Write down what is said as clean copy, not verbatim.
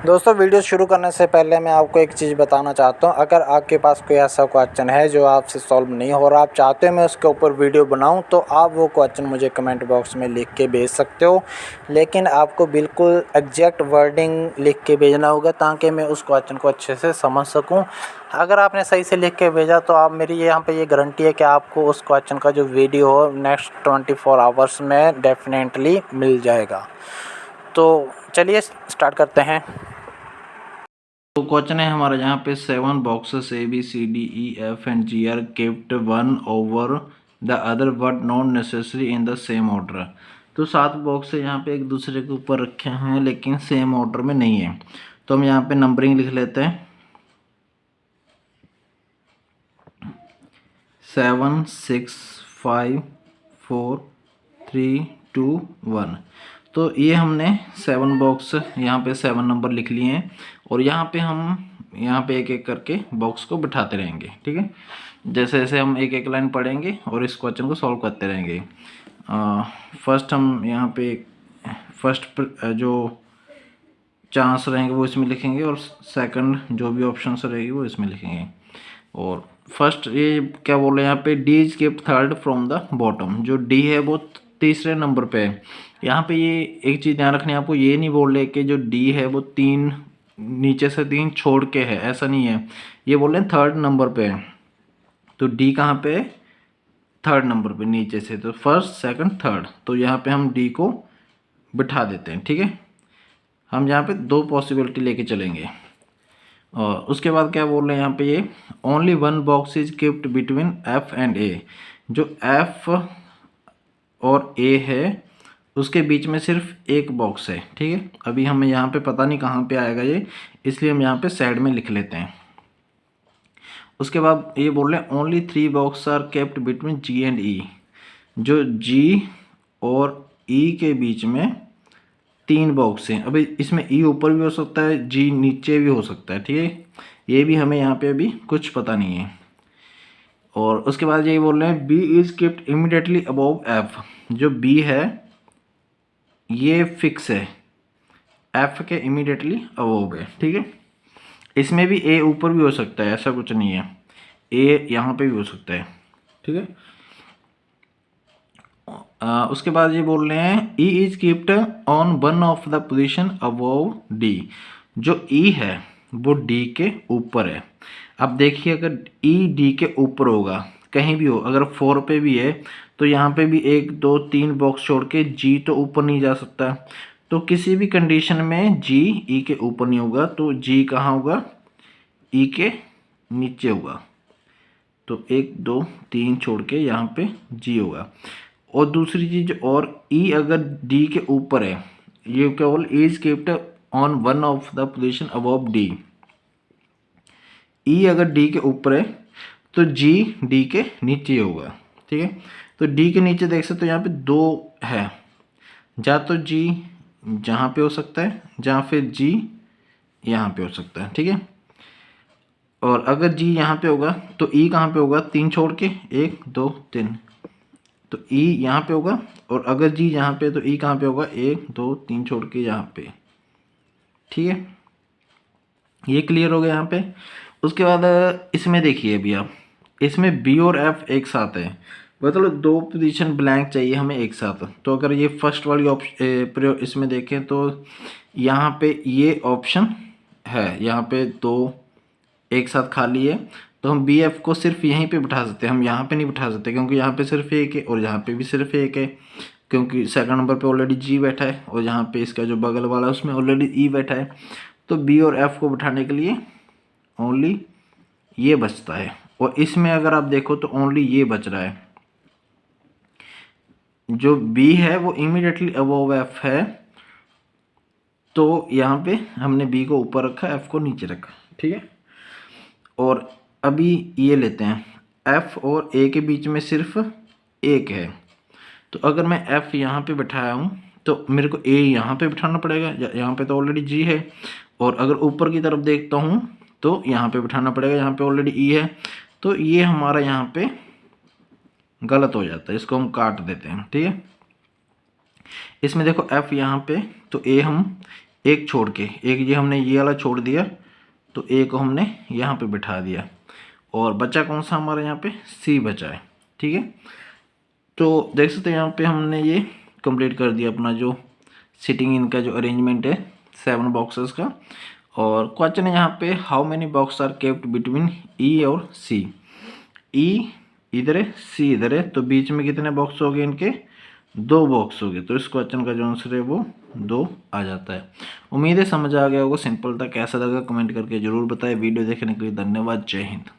दोस्तों वीडियो शुरू करने से पहले मैं आपको एक चीज़ बताना चाहता हूँ। अगर आपके पास कोई ऐसा क्वेश्चन है जो आपसे सॉल्व नहीं हो रहा, आप चाहते हो मैं उसके ऊपर वीडियो बनाऊँ, तो आप वो क्वेश्चन मुझे कमेंट बॉक्स में लिख के भेज सकते हो। लेकिन आपको बिल्कुल एग्जैक्ट वर्डिंग लिख के भेजना होगा ताकि मैं उस क्वेश्चन को अच्छे से समझ सकूँ। अगर आपने सही से लिख के भेजा तो आप मेरी यहाँ पे ये गारंटी है कि आपको उस क्वेश्चन का जो वीडियो हो नेक्स्ट 24 आवर्स में डेफिनेटली मिल जाएगा। तो चलिए स्टार्ट करते हैं। तो क्वेश्चन है हमारा यहाँ पे 7 boxes ABCDEF and G are kept one over the other but not necessary in the same order. तो 7 बॉक्स यहाँ पे एक दूसरे के ऊपर रखे हैं लेकिन सेम ऑर्डर में नहीं है। तो हम यहाँ पे नंबरिंग लिख लेते हैं 7 6 5 4 3 2 1। तो ये हमने 7 बॉक्स यहाँ पे 7 नंबर लिख लिए हैं और यहाँ पे हम यहाँ पे एक एक करके बॉक्स को बिठाते रहेंगे। ठीक है, जैसे जैसे हम एक एक लाइन पढ़ेंगे और इस क्वेश्चन को सॉल्व करते रहेंगे। फर्स्ट हम यहाँ पे फर्स्ट जो चांस रहेंगे वो इसमें लिखेंगे और सेकंड जो भी ऑप्शन रहेगी वो इसमें लिखेंगे। और फर्स्ट ये क्या बोल रहे हैं यहाँ पे, D is kept third from the bottom. जो डी है वो तीसरे नंबर पे है। यहाँ पे ये एक चीज़ ध्यान रखनी है आपको, ये नहीं बोल रहे कि जो डी है वो 3 नीचे से 3 छोड़ के है, ऐसा नहीं है। ये बोल रहे हैं थर्ड नंबर पे है। तो डी कहाँ पे है? थर्ड नंबर पे नीचे से। तो फर्स्ट सेकंड थर्ड, तो यहाँ पे हम डी को बिठा देते हैं। ठीक है, हम यहाँ पे 2 पॉसिबिलिटी लेके चलेंगे। और उसके बाद क्या बोल रहे हैं यहाँ पे, ये only 1 box is keeped between F and A. जो एफ और ए है उसके बीच में सिर्फ एक बॉक्स है। ठीक है, अभी हमें यहाँ पे पता नहीं कहाँ पे आएगा ये, इसलिए हम यहाँ पे साइड में लिख लेते हैं। उसके बाद ये बोल रहे हैं only 3 box are kept between G and E. जो जी और ई के बीच में 3 बॉक्स हैं। अभी इसमें ई ऊपर भी हो सकता है, जी नीचे भी हो सकता है। ठीक है, ये भी हमें यहाँ पे अभी कुछ पता नहीं है। और उसके बाद यही बोल रहे हैं B is kept immediately above F. जो बी है ये फिक्स है, एफ के इमीडिएटली अबव है। ठीक है, इसमें भी ए ऊपर भी हो सकता है, ऐसा कुछ नहीं है, ए यहाँ पे भी हो सकता है। ठीक है, उसके बाद ये बोल रहे हैं E is keeped on one of the position above D. जो ई है वो डी के ऊपर है। अब देखिए, अगर ई डी के ऊपर होगा कहीं भी हो, अगर 4 पे भी है तो यहाँ पे भी 1 2 3 बॉक्स छोड़ के जी तो ऊपर नहीं जा सकता। तो किसी भी कंडीशन में जी ई के ऊपर नहीं होगा, तो जी कहाँ होगा? ई के नीचे होगा। तो 1 2 3 छोड़ के यहाँ पे जी होगा। और दूसरी चीज, और ई अगर डी के ऊपर है, ये क्या बोल, is kept on one of the position above D. E अगर डी के ऊपर है तो जी डी के नीचे होगा। ठीक है, तो डी के नीचे देख सकते हो यहाँ पे 2 है, या तो जी जहाँ पे हो सकता है, जहाँ फिर जी यहाँ पे हो सकता है। ठीक है, और अगर जी यहाँ पे होगा तो ई कहाँ पे होगा? 3 छोड़ के 1 2 3, तो ई यहाँ पे होगा। और अगर जी यहाँ पे तो ई कहाँ पे होगा? 1 2 3 छोड़ के यहाँ पे। ठीक है, ये क्लियर हो गया यहाँ पे। उसके बाद इसमें देखिए अभी आप, इसमें बी और एफ एक साथ है, मतलब 2 पोजीशन ब्लैंक चाहिए हमें एक साथ। तो अगर ये फर्स्ट वाली ऑप्शन इसमें देखें तो यहाँ पे ये ऑप्शन है, यहाँ पे 2 एक साथ खाली है, तो हम बी एफ को सिर्फ यहीं पे बिठा सकते हैं, हम यहाँ पे नहीं बिठा सकते क्योंकि यहाँ पे सिर्फ एक है और यहाँ पे भी सिर्फ एक है, क्योंकि सेकंड नंबर पे ऑलरेडी जी बैठा है और यहाँ पे इसका जो बगल वाला है उसमें ऑलरेडी ई बैठा है। तो बी और एफ को बिठाने के लिए ओनली ये बचता है, और इसमें अगर आप देखो तो ओनली ये बच रहा है। जो बी है वो इमीडिएटली अबव एफ है, तो यहाँ पे हमने बी को ऊपर रखा, एफ को नीचे रखा। ठीक है, और अभी ये लेते हैं, एफ और ए के बीच में सिर्फ एक है, तो अगर मैं एफ यहाँ पे बिठाया हूँ तो मेरे को ए यहाँ पे बिठाना पड़ेगा, यहाँ पे तो ऑलरेडी जी है। और अगर ऊपर की तरफ देखता हूँ तो यहाँ पे बिठाना पड़ेगा, यहाँ पे ऑलरेडी ई है। तो ये हमारा यहाँ पे गलत हो जाता है, इसको हम काट देते हैं। ठीक है, इसमें देखो एफ यहाँ पे, तो ए हम एक छोड़ के, एक ये हमने ये वाला छोड़ दिया तो एक को हमने यहाँ पे बिठा दिया और बचा कौन सा हमारा यहाँ पे सी बचा है। ठीक है, तो देख सकते हैं यहाँ पे हमने ये कंप्लीट कर दिया अपना जो सिटिंग इनका जो अरेंजमेंट है 7 बॉक्सेस का। और क्वेश्चन है यहाँ पे how many box are kept between E और सी। ई इधर है, सी इधर है, तो बीच में कितने बॉक्स हो गए इनके 2 बॉक्स हो गए। तो इस क्वेश्चन का जो आंसर है वो 2 आ जाता है। उम्मीद है समझ आ गया होगा, सिंपल था। कैसा लगा कमेंट करके जरूर बताएं। वीडियो देखने के लिए धन्यवाद। जय हिंद।